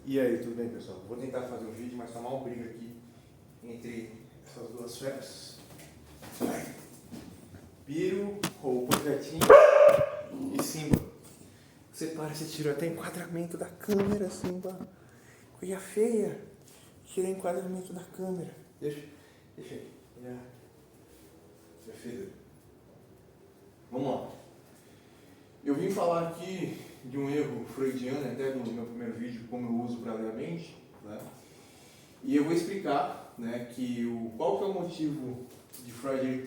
E aí, tudo bem, pessoal? Vou tentar fazer um vídeo, mas tá mal briga aqui entre essas duas feras. Piro, ou projetinho e Simba. Você para, você tirou até enquadramento da câmera, Simba. Coisa feia. Tira enquadramento da câmera. Deixa aí. Já fez. Vamos lá. Eu vim falar aqui de um erro freudiano, até no meu primeiro vídeo, como eu uso para ler a mente, né? E eu vou explicar, né, qual que é o motivo de Freud ele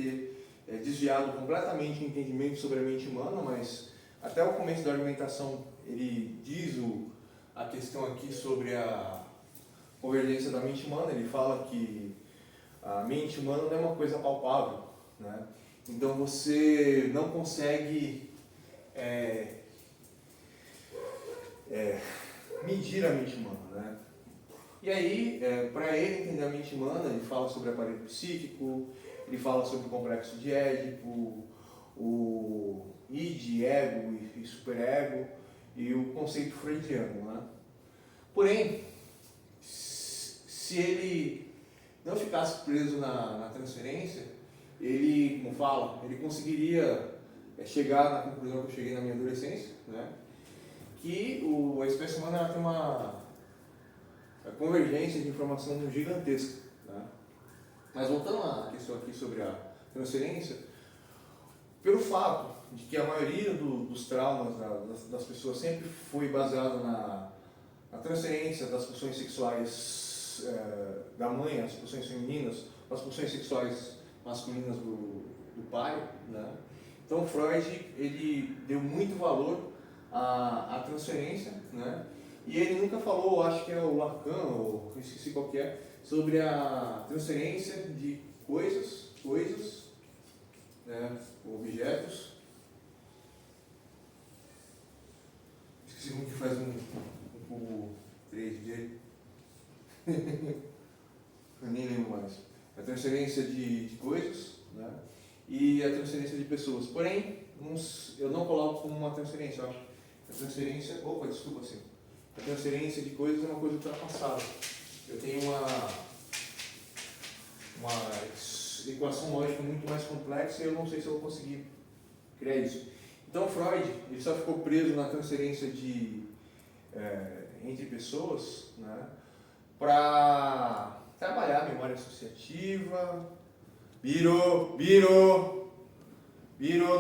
ter desviado completamente o entendimento sobre a mente humana, mas até o começo da argumentação ele diz a questão aqui sobre a convergência da mente humana. Ele fala que a mente humana não é uma coisa palpável, né? Então você não consegue medir a mente humana, né? E aí, para ele entender a mente humana, ele fala sobre o aparelho psíquico, ele fala sobre o complexo de Édipo, o id, ego e superego, e o conceito freudiano, né? Porém, se ele não ficasse preso na transferência, ele, como fala, ele conseguiria chegar na conclusão que eu cheguei na minha adolescência, né? Que a espécie humana ela tem uma convergência de informação gigantesca, né? Mas voltando à questão aqui sobre a transferência, pelo fato de que a maioria dos traumas das pessoas sempre foi baseado na transferência das pulsões sexuais da mãe, as pulsões femininas, as pulsões sexuais masculinas do pai, né? Então Freud ele deu muito valor à transferência, né? E ele nunca falou, acho que é o Lacan, ou esqueci qual que é, sobre a transferência de coisas, né, objetos. Esqueci como que faz um cubo 3D. Eu nem lembro mais. A transferência de coisas, né, e a transferência de pessoas. Porém, eu não coloco como uma transferência, eu acho. A transferência... Opa, desculpa, assim. A transferência de coisas é uma coisa ultrapassada. Eu tenho uma equação lógica muito mais complexa e eu não sei se eu vou conseguir criar isso. Então Freud ele só ficou preso na transferência entre pessoas, né, para trabalhar a memória associativa. Biro,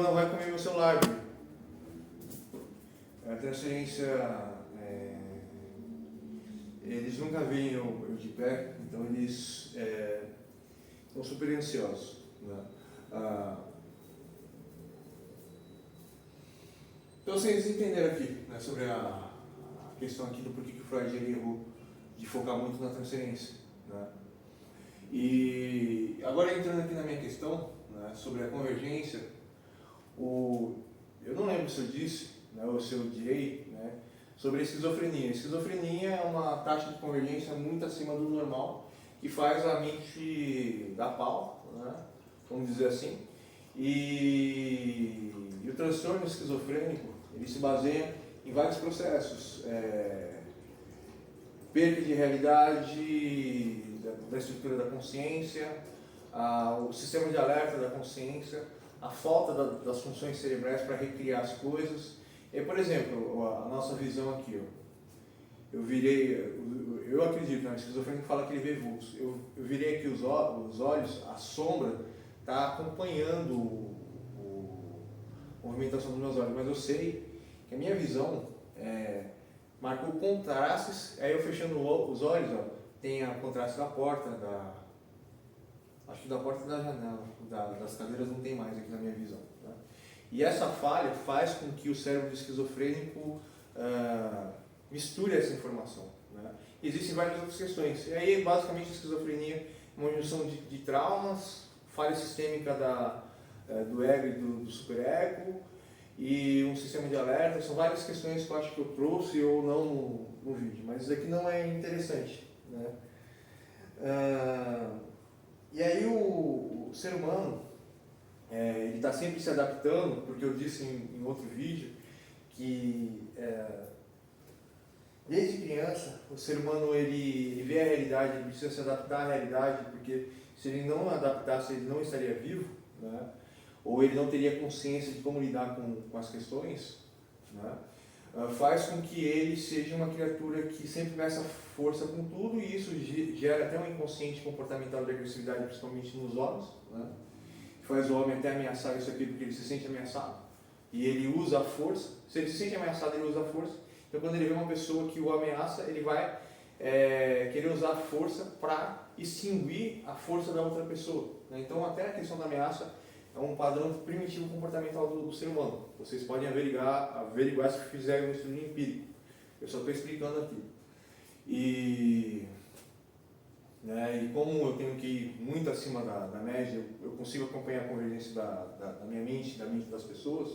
não vai comer meu celular, Biro. A transferência... eles nunca veem eu de pé, então eles estão super ansiosos, né? Então vocês entenderam aqui, né, sobre a questão aqui do porquê que o Freud ele errou de focar muito na transferência, né? E agora entrando aqui na minha questão, né, sobre a convergência, eu não lembro se eu disse, né, ou se eu direi, né, sobre a esquizofrenia. A esquizofrenia é uma taxa de convergência muito acima do normal, que faz a mente dar pau, né, vamos dizer assim. E o transtorno esquizofrênico, ele se baseia em vários processos. Perda de realidade da estrutura da consciência, o sistema de alerta da consciência, a falta das funções cerebrais para recriar as coisas. Por exemplo, a nossa visão aqui, ó. Eu acredito, né? O esquizofrênico fala que ele vê vultos. Eu virei aqui os olhos, a sombra está acompanhando a movimentação dos meus olhos, mas eu sei que a minha visão marcou contrastes. Aí eu fechando os olhos, ó, tem a contraste da porta, acho que da porta e da janela, das cadeiras não tem mais aqui na minha visão, né? E essa falha faz com que o cérebro esquizofrênico misture essa informação, né? Existem várias outras questões. E aí, basicamente, a esquizofrenia é uma junção de traumas, falha sistêmica do ego e do superego, e um sistema de alerta. São várias questões que eu acho que eu trouxe ou não no vídeo, mas isso aqui não é interessante, né? E aí o ser humano ele está sempre se adaptando, porque eu disse em outro vídeo que Desde criança, o ser humano ele vê a realidade, ele precisa se adaptar à realidade, porque se ele não adaptasse, ele não estaria vivo, né? Ou ele não teria consciência de como lidar com as questões, né? Faz com que ele seja uma criatura que sempre meça força com tudo, e isso gera até um inconsciente comportamental de agressividade, principalmente nos homens, né? Faz o homem até ameaçar isso aqui porque ele se sente ameaçado, e ele usa a força. Se ele se sente ameaçado, ele usa a força. Então, quando ele vê uma pessoa que o ameaça, ele vai querer usar a força para extinguir a força da outra pessoa, né? Então, até a questão da ameaça é um padrão primitivo comportamental do ser humano. Vocês podem averiguar se fizerem um estudo empírico. Eu só estou explicando aqui. E como eu tenho que ir muito acima da média, eu consigo acompanhar a convergência da minha mente, da mente das pessoas,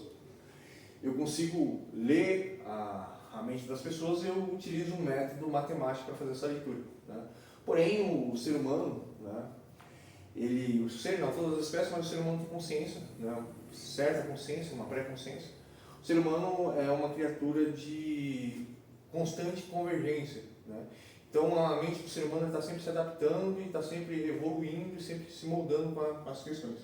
eu consigo ler a mente das pessoas, e eu utilizo um método matemático para fazer essa leitura, né? Porém, o ser humano, né, todas as espécies, mas o ser humano tem consciência, né, certa consciência, uma pré-consciência. O ser humano é uma criatura de constante convergência, né? Então a mente do ser humano está sempre se adaptando e está sempre evoluindo e sempre se moldando com as questões.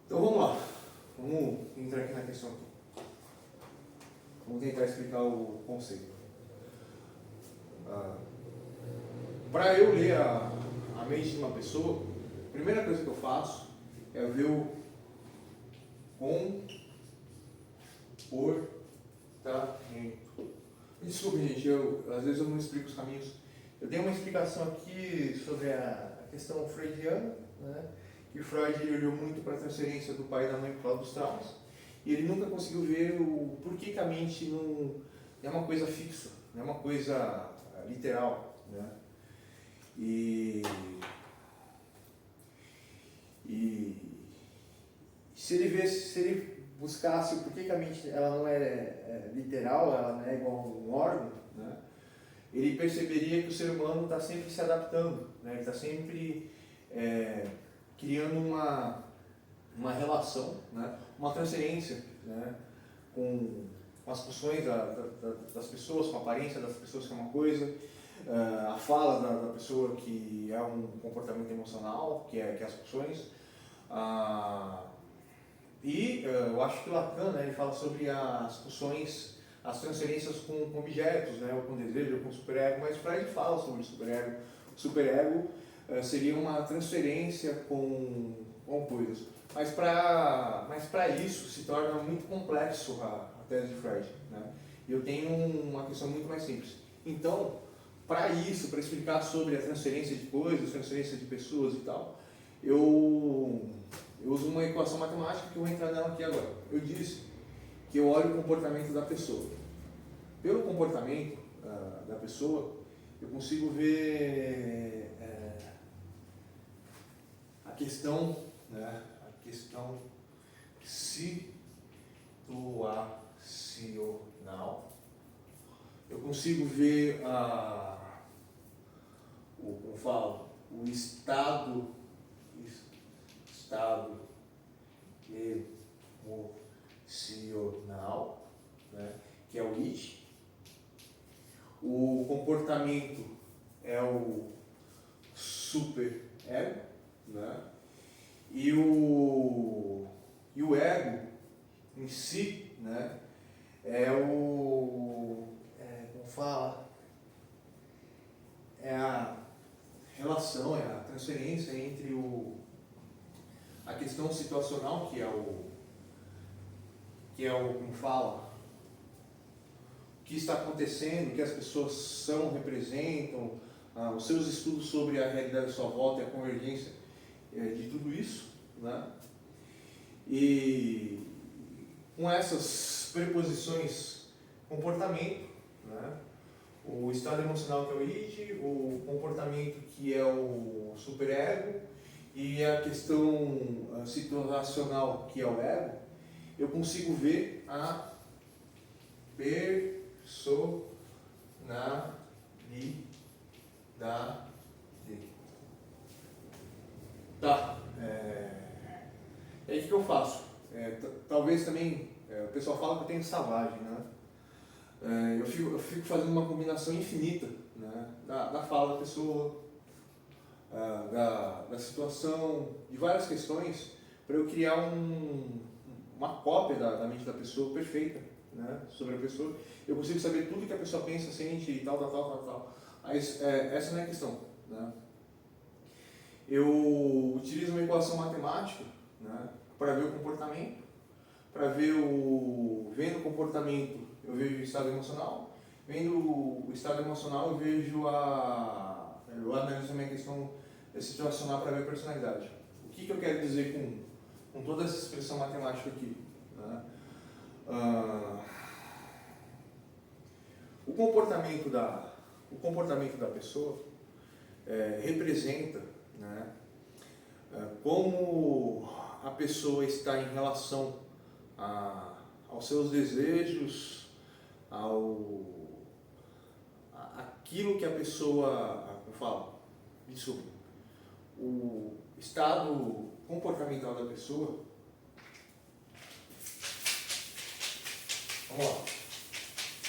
Então vamos lá, vamos entrar aqui na questão. Vamos tentar explicar o conceito. Para eu ler a mente de uma pessoa, a primeira coisa que eu faço é ver o comportamento. Desculpe, gente, às vezes eu não explico os caminhos. Eu tenho uma explicação aqui sobre a questão freudiana, né? Que Freud olhou muito para a transferência do pai e da mãe para dos traumas, e ele nunca conseguiu ver o porquê que a mente não é uma coisa fixa, não é uma coisa literal, né? E se ele buscasse o porquê que a mente ela não é literal, ela não é igual a um órgão, né? Ele perceberia que o ser humano está sempre se adaptando, né? Ele está sempre criando uma relação, né? Uma transferência, né? Com as pulsões das pessoas, com a aparência das pessoas, que é uma coisa, a fala da pessoa, que é um comportamento emocional, que é as pulsões. Eu acho que Lacan, né, ele fala sobre as pulsões, as transferências com objetos, né, ou com desejo, ou com superego, mas Freud fala sobre o superego. O superego seria uma transferência com coisas. Mas para isso se torna muito complexo a tese de Freud, né? Eu tenho uma questão muito mais simples. Então, para isso, para explicar sobre a transferência de coisas, transferência de pessoas e tal, eu uso uma equação matemática que eu vou entrar nela aqui agora. Eu disse que eu olho o comportamento da pessoa. Pelo comportamento da pessoa, eu consigo ver a questão, né, situacional. Eu consigo ver o estado emocional, né, que é o id. O comportamento é o super-ego, né? E o ego em si, né, é é a relação, é a transferência entre a questão situacional, que é o que está acontecendo, o que as pessoas são, representam, os seus estudos sobre a realidade à sua volta e a convergência de tudo isso, né? E com essas preposições, comportamento, né? O estado emocional, que é o id, o comportamento, que é o superego, e a questão situacional, que é o ego, eu consigo ver a personalidade. Tá. E aí, o eu faço? Talvez também, o pessoal fala que eu tenho savagem, né? Eu fico fazendo uma combinação infinita, né? Da fala da pessoa, da situação, de várias questões, para eu criar uma cópia da mente da pessoa perfeita, né? Sobre a pessoa. Eu consigo saber tudo que a pessoa pensa, sente e tal. Mas essa não é a questão, né? Eu utilizo uma equação matemática, né, para ver o comportamento, vendo o comportamento eu vejo o estado emocional, vendo o estado emocional eu analiso também a questão situacional para ver a personalidade. O que eu quero dizer com toda essa expressão matemática aqui, né? O comportamento da pessoa representa, né, como a pessoa está em relação aos seus desejos, aquilo que a pessoa, como fala, o estado comportamental da pessoa. Vamos lá,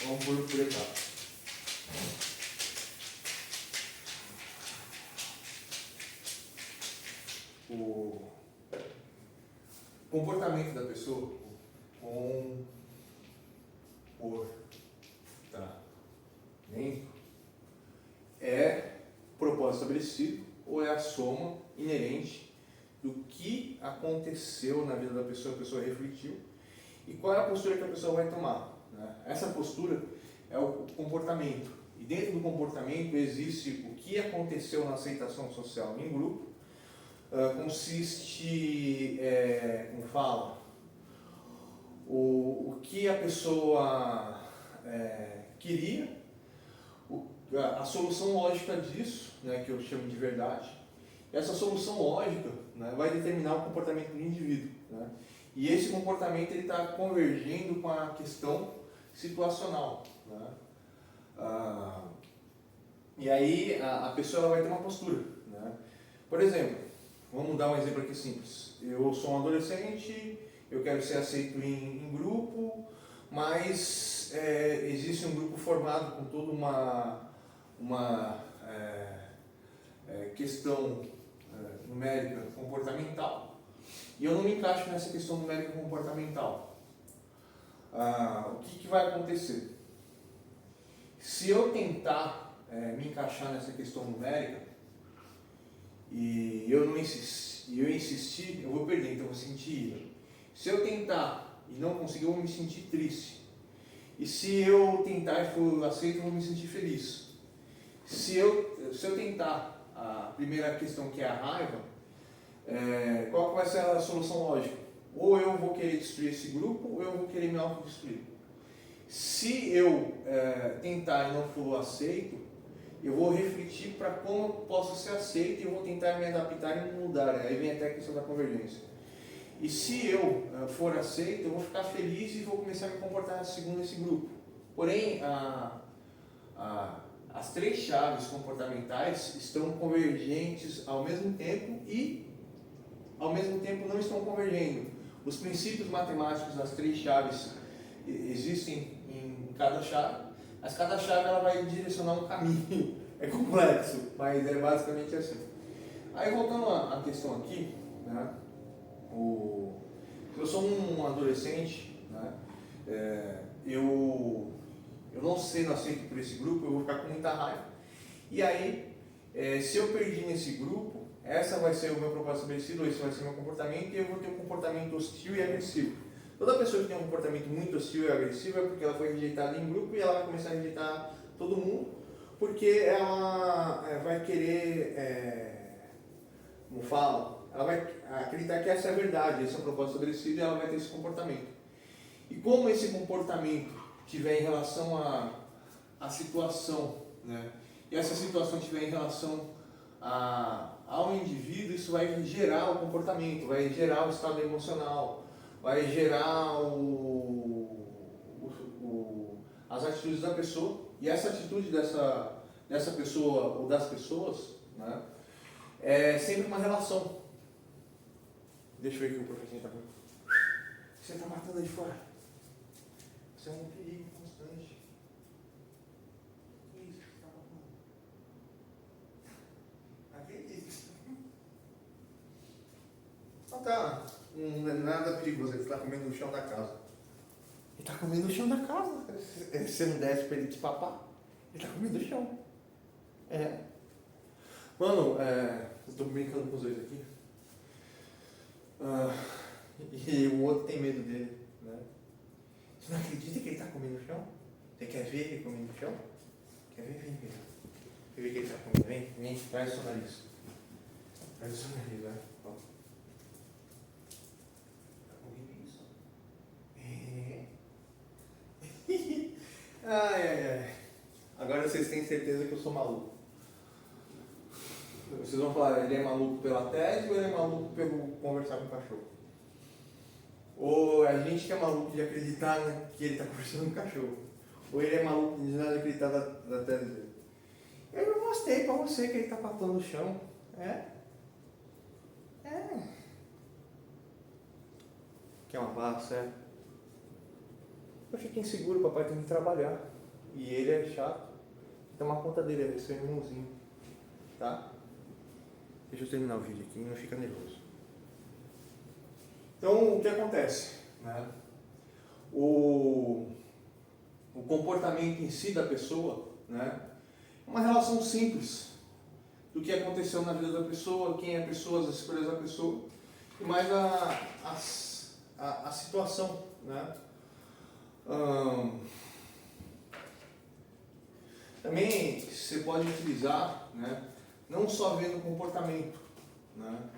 vamos por etapas. O comportamento da pessoa, é propósito estabelecido ou é a soma inerente do que aconteceu na vida da pessoa, a pessoa refletiu, e qual é a postura que a pessoa vai tomar, né? Essa postura é o comportamento, e dentro do comportamento existe o que aconteceu na aceitação social em grupo, consiste, como fala, o que a pessoa queria, a solução lógica disso, né, que eu chamo de verdade. Essa solução lógica, né, vai determinar o comportamento do indivíduo, né? E esse comportamento está convergindo com a questão situacional, né? E aí a pessoa ela vai ter uma postura, né? Por exemplo, vamos dar um exemplo aqui simples. Eu sou um adolescente, eu quero ser aceito em grupo, mas existe um grupo formado com toda uma questão numérica comportamental, e eu não me encaixo nessa questão numérica comportamental. O que vai acontecer? Se eu tentar me encaixar nessa questão numérica e eu insistir, eu vou perder, então eu vou sentir ira. Se eu tentar e não conseguir, eu vou me sentir triste. E se eu tentar e for aceito, eu vou me sentir feliz. Se eu tentar a primeira questão, que é a raiva, qual vai ser a solução lógica? Ou eu vou querer destruir esse grupo, ou eu vou querer me autodestruir. Se eu tentar e não for aceito, eu vou refletir para como eu posso ser aceito e eu vou tentar me adaptar e me mudar. Aí vem até a questão da convergência. E se eu for aceito, eu vou ficar feliz e vou começar a me comportar segundo esse grupo. Porém, as três chaves comportamentais estão convergentes ao mesmo tempo e, ao mesmo tempo, não estão convergendo. Os princípios matemáticos das três chaves existem em cada chave, mas cada chave ela vai direcionar um caminho. É complexo, mas é basicamente assim. Aí, voltando à questão aqui, né, se eu sou um adolescente, né, eu não sendo aceito por esse grupo, eu vou ficar com muita raiva. E aí, se eu perdi nesse grupo, essa vai ser o meu propósito estabelecido, esse vai ser o meu comportamento, e eu vou ter um comportamento hostil e agressivo. Toda pessoa que tem um comportamento muito hostil e agressivo é porque ela foi rejeitada em grupo e ela vai começar a rejeitar todo mundo, porque ela vai querer, como fala, ela vai acreditar que essa é a verdade, esse é o propósito estabelecido, e ela vai ter esse comportamento. E como esse comportamento tiver em relação à situação, né, e essa situação tiver em relação ao indivíduo, isso vai gerar o comportamento, vai gerar o estado emocional, vai gerar as atitudes da pessoa, e essa atitude dessa pessoa ou das pessoas, né, é sempre uma relação. Deixa eu ver o que o professor está falando. Você está matando aí de fora. Você é um perigo constante. Que isso que você está falando? Acredite. Não tá. Não é nada perigoso. Ele está comendo no chão da casa. Ele está comendo no chão da casa. Se você não desce para ele te papar, ele está comendo no chão. É. Mano, eu estou brincando com os dois aqui. E o outro tem medo dele, né? Você não acredita que ele está comendo no chão? Você quer ver ele comendo no chão? Quer ver? Vem, vem. Quer ver que ele está comendo? Vem, vem, traz o seu nariz. Traz o seu nariz, vai. Ó. Tá comendo isso? É. Ai, ai, ai. Agora vocês têm certeza que eu sou maluco. Vocês vão falar, ele é maluco pela tese ou ele é maluco pelo conversar com o cachorro? Ou a gente que é maluco de acreditar que ele está conversando com o cachorro? Ou ele é maluco de não acreditar da tese dele? Eu já mostrei para você que ele está papando no chão. É? Quer uma barra, sério? Eu fiquei inseguro, o papai tem que trabalhar. E ele é chato. Tomar conta dele, ele é seu irmãozinho. Tá? Deixa eu terminar o vídeo aqui, não fica nervoso. Então, o que acontece? Né? O comportamento em si da pessoa, né? É uma relação simples do que aconteceu na vida da pessoa, quem é a pessoa, as escolhas da pessoa, e mais a situação. Né? Também você pode utilizar, né? Não só vendo o comportamento, né?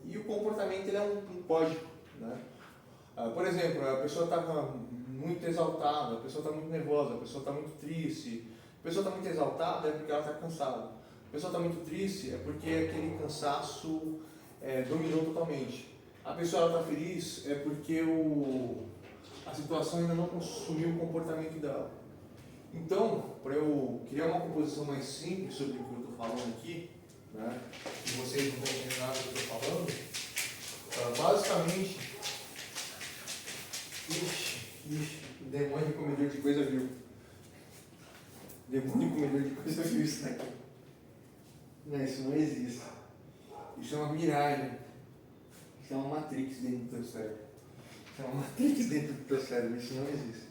E o comportamento ele é um código, né? Por exemplo, a pessoa está muito exaltada, a pessoa está muito nervosa, a pessoa está muito triste. A pessoa está muito exaltada é porque ela está cansada. A pessoa está muito triste é porque aquele cansaço dominou totalmente. A pessoa está feliz é porque a situação ainda não consumiu o comportamento dela. Então, para eu criar uma composição mais simples sobre o que eu estou falando aqui, né, e vocês não vão entender nada do que eu estou falando, basicamente, o demônio comedor de coisa viu. Demônio comedor de coisa viu isso daqui. Não, isso não existe. Isso é uma miragem. Isso é uma matrix dentro do teu cérebro. Isso é uma matrix dentro do teu cérebro. Isso não existe.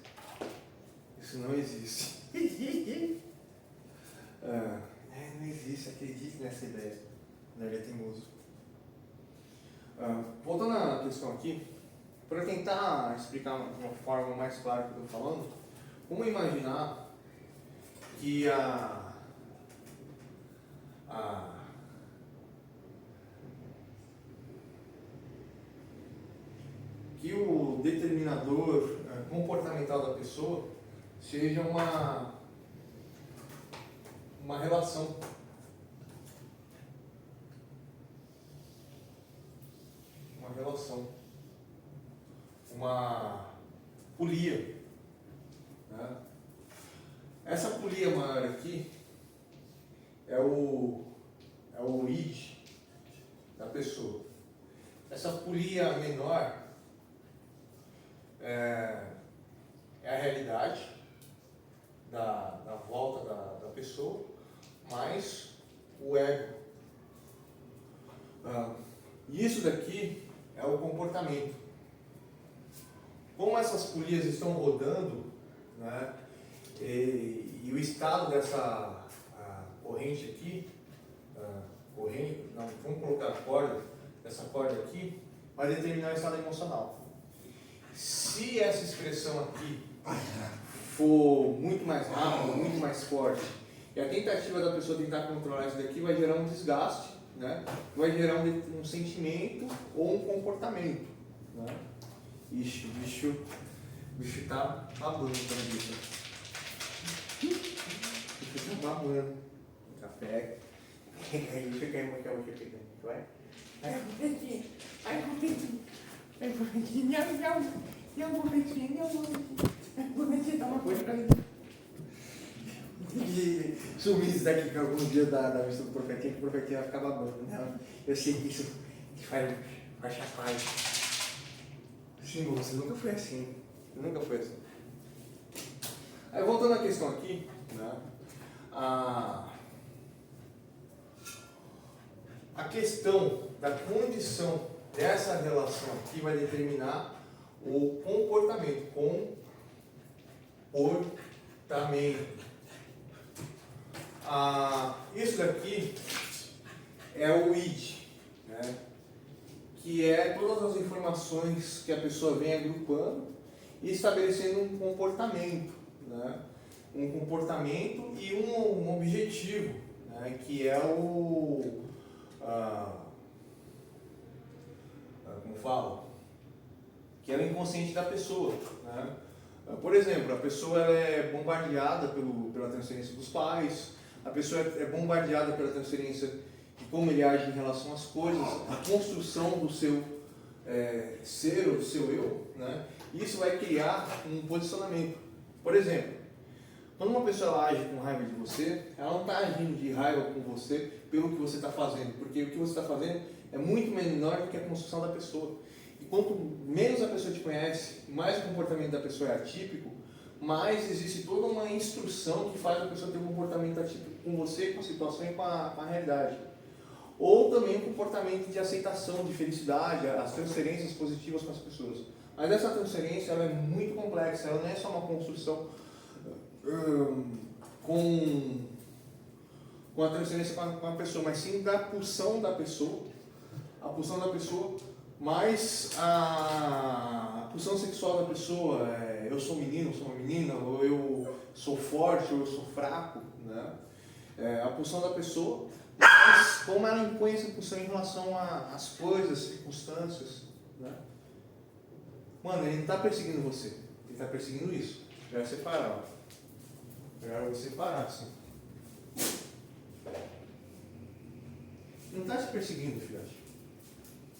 Isso não existe. Não existe, acredite nessa ideia. Ele é teimoso. Voltando à questão aqui, para tentar explicar de uma forma mais clara o que eu estou falando, vamos imaginar que que o determinador comportamental da pessoa seja uma relação. Uma relação. Uma polia. Né? Essa polia maior aqui é o id da pessoa. Essa polia menor é a realidade da volta da pessoa, mais o ego. Isso daqui é o comportamento. Como essas polias estão rodando, né, e o estado dessa corrente aqui, vamos colocar a corda, essa corda aqui, vai determinar o estado emocional. Se essa expressão aqui for muito mais rápida, muito mais forte, e a tentativa da pessoa tentar controlar isso daqui vai gerar um desgaste, né? Vai gerar um sentimento ou um comportamento. Né? Ixi, o bicho tá babando pra bicho. O bicho tá babando. Café. Aí deixa eu cair uma calma aqui. Vai. Ai, boletinha. Ai, boletinha. Ai, boletinha. Não, boletinha. Boletinha, dá uma coisa pra mim. que sumir daqui alguns dias da vista do profetinho, que o profetinho vai ficar babando, né? Eu sei que isso te faz chapar. Sim, você nunca foi assim. Nunca foi assim. Aí voltando à questão aqui, né? A questão da condição dessa relação aqui vai determinar o comportamento. Isso daqui é o id, né? Que é todas as informações que a pessoa vem agrupando e estabelecendo um comportamento, né? Um comportamento e um objetivo, né? Que é como fala? Que é o inconsciente da pessoa, né? Por exemplo, a pessoa ela é bombardeada pela transferência dos pais, a pessoa é bombardeada pela transferência de como ele age em relação às coisas, a construção do seu ser, ou do seu eu, né? Isso vai criar um posicionamento. Por exemplo, quando uma pessoa age com raiva de você, ela não está agindo de raiva com você pelo que você está fazendo, porque o que você está fazendo é muito menor do que a construção da pessoa. E quanto menos a pessoa te conhece, mais o comportamento da pessoa é atípico, mais existe toda uma instrução que faz a pessoa ter um comportamento atípico com você, com a situação e com a realidade. Ou também um comportamento de aceitação, de felicidade, as transferências positivas com as pessoas. Mas essa transferência ela é muito complexa, ela não é só uma construção com a transferência com a pessoa, mas sim da pulsão da pessoa, a pulsão da pessoa, mais a pulsão sexual da pessoa, eu sou menino, eu sou uma menina, ou eu sou forte, ou eu sou fraco, né? A pulsão da pessoa, mas como ela impõe essa pulsão em relação às coisas, circunstâncias, né? Mano, ele não está perseguindo você, ele está perseguindo isso. Já vai separar, ó. Melhor você parar assim. Ele não está te perseguindo, filhote.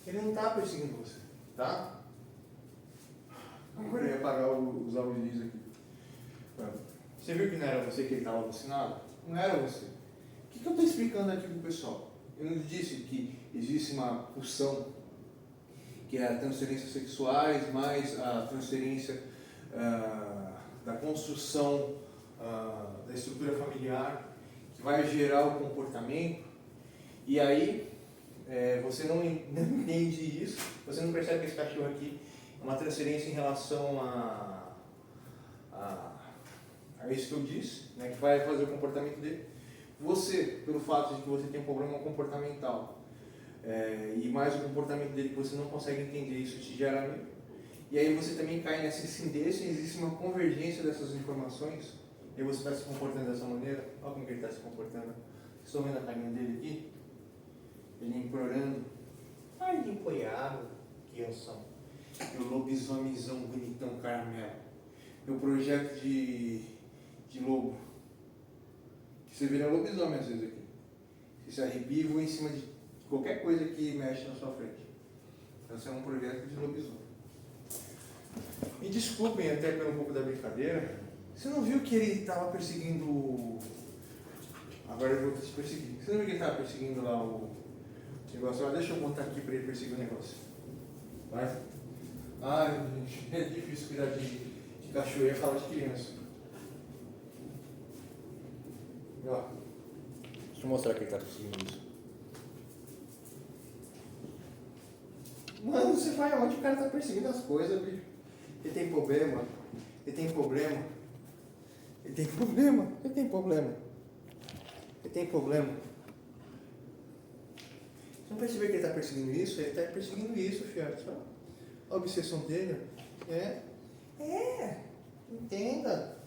Ele não está perseguindo você, tá? Agora eu ia apagar os audios aqui. Você viu que não era você que ele estava alucinado? Não era você. O que eu estou explicando aqui para o pessoal? Eu não disse que existe uma pulsão, que é a transferência sexuais, mais a transferência da construção da estrutura familiar, que vai gerar o comportamento, e aí você não entende isso, você não percebe que esse cachorro aqui é uma transferência em relação a isso que eu disse, né, que vai fazer o comportamento dele. Você, pelo fato de que você tem um problema comportamental, e mais o comportamento dele que você não consegue entender, isso te gera medo. E aí você também cai nessa inscindência, existe uma convergência dessas informações, e você está se comportando dessa maneira. Olha como que ele está se comportando. Vocês estão vendo a carinha dele aqui? Ele implorando. Ai, de empoiado, que eu sou. Meu lobisomenzão bonitão caramelo. Meu projeto de lobo. Que você vira lobisomem às vezes aqui. Você se arrepia e voa em cima de qualquer coisa que mexe na sua frente. Então, esse é um projeto de lobisomem. Me desculpem até pelo um pouco da brincadeira. Você não viu que ele estava perseguindo... Agora eu vou te perseguir. Você não viu que ele estava perseguindo lá o negócio? Deixa eu botar aqui para ele perseguir o negócio. Vai. Ai, gente, é difícil cuidar de cachorro e falar de criança. Ó. Deixa eu mostrar que ele está perseguindo isso. Mano, você vai aonde o cara está perseguindo as coisas, bicho? Ele tem problema. Ele tem problema. Ele tem problema. Ele tem problema. Ele tem problema. Você não percebeu que ele está perseguindo isso? Ele está perseguindo isso, fiote. A obsessão dele entenda.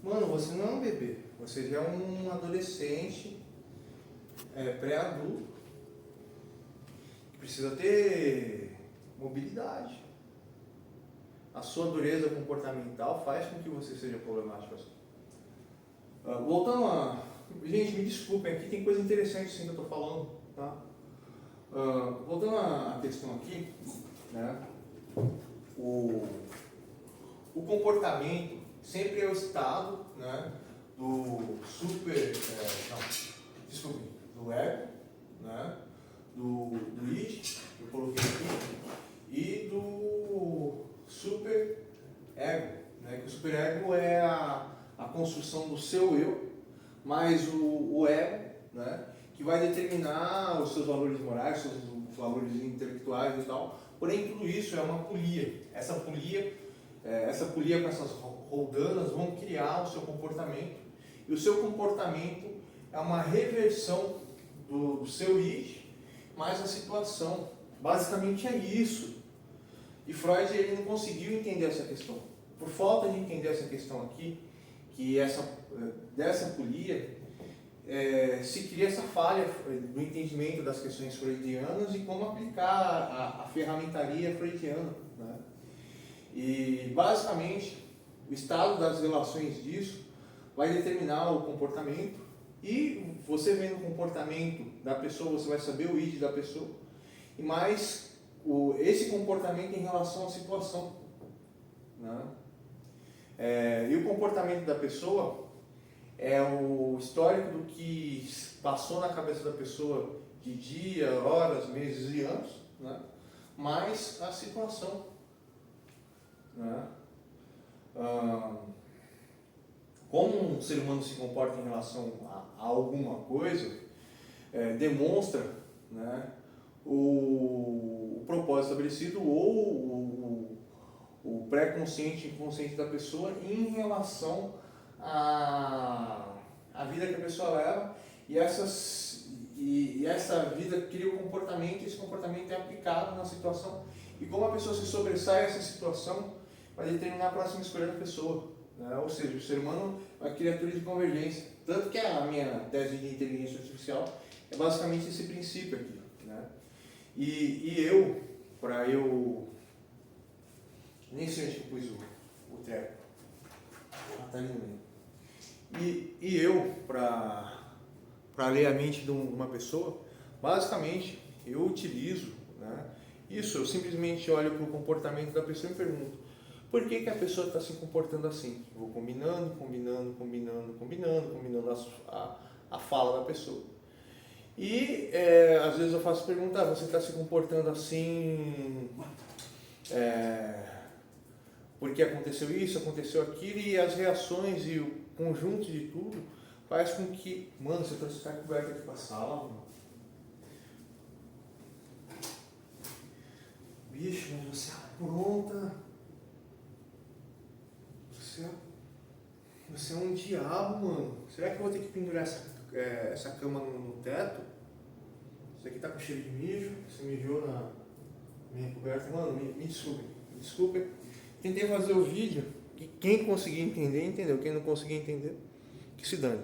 Mano, você não é um bebê. Você já é um adolescente, pré-adulto, que precisa ter mobilidade. A sua dureza comportamental faz com que você seja problemático assim. Voltando a... Gente, me desculpem, aqui tem coisa interessante sim que eu estou falando, tá? Voltando à questão aqui, né? O comportamento sempre é o estado, né, do ego, né? do id, eu coloquei aqui, e do super ego, né? Que o super ego é a construção do seu eu, mais o ego, né? Que vai determinar os seus valores morais, os seus valores intelectuais e tal. Porém, tudo isso é uma polia. Essa polia com essas roldanas vão criar o seu comportamento, e o seu comportamento é uma reversão do seu id mais a situação. Basicamente é isso. E Freud ele não conseguiu entender essa questão. Por falta de entender essa questão aqui, que dessa polia, se cria essa falha do entendimento das questões freudianas e como aplicar a ferramentaria freudiana, né? E basicamente o estado das relações disso vai determinar o comportamento, e você vendo o comportamento da pessoa, você vai saber o id da pessoa, e mais esse comportamento em relação à situação, né? E o comportamento da pessoa é o histórico do que passou na cabeça da pessoa de dia, horas, meses e anos, né? Mais a situação, né? Como um ser humano se comporta em relação a alguma coisa, demonstra, né, o propósito estabelecido ou o pré-consciente e inconsciente da pessoa em relação à vida que a pessoa leva, e essa vida cria o comportamento, e esse comportamento é aplicado na situação, e como a pessoa se sobressai a essa situação vai determinar a próxima escolha da pessoa, né? Ou seja, o ser humano é uma criatura de convergência, tanto que a minha tese de inteligência artificial é basicamente esse princípio aqui, né? E nem sei onde eu pus o treco. Tá ali no meio. E eu, para ler a mente de uma pessoa, basicamente eu utilizo, né, isso, eu simplesmente olho para o comportamento da pessoa e pergunto: por que a pessoa está se comportando assim? Eu vou combinando a fala da pessoa. E às vezes eu faço perguntar: você está se comportando assim porque aconteceu isso, aconteceu aquilo, e as reações e o conjunto de tudo faz com que, mano, você trouxe ficar coberto aqui pra sala, mano. Bicho, mas você apronta. Você é um diabo, mano. Será que eu vou ter que pendurar essa cama no teto? Isso aqui tá com cheiro de mijo. Você mijou na minha coberta. Mano, me desculpe. Tentei fazer o vídeo e quem conseguir entender, entendeu. Quem não conseguir entender, que se dane.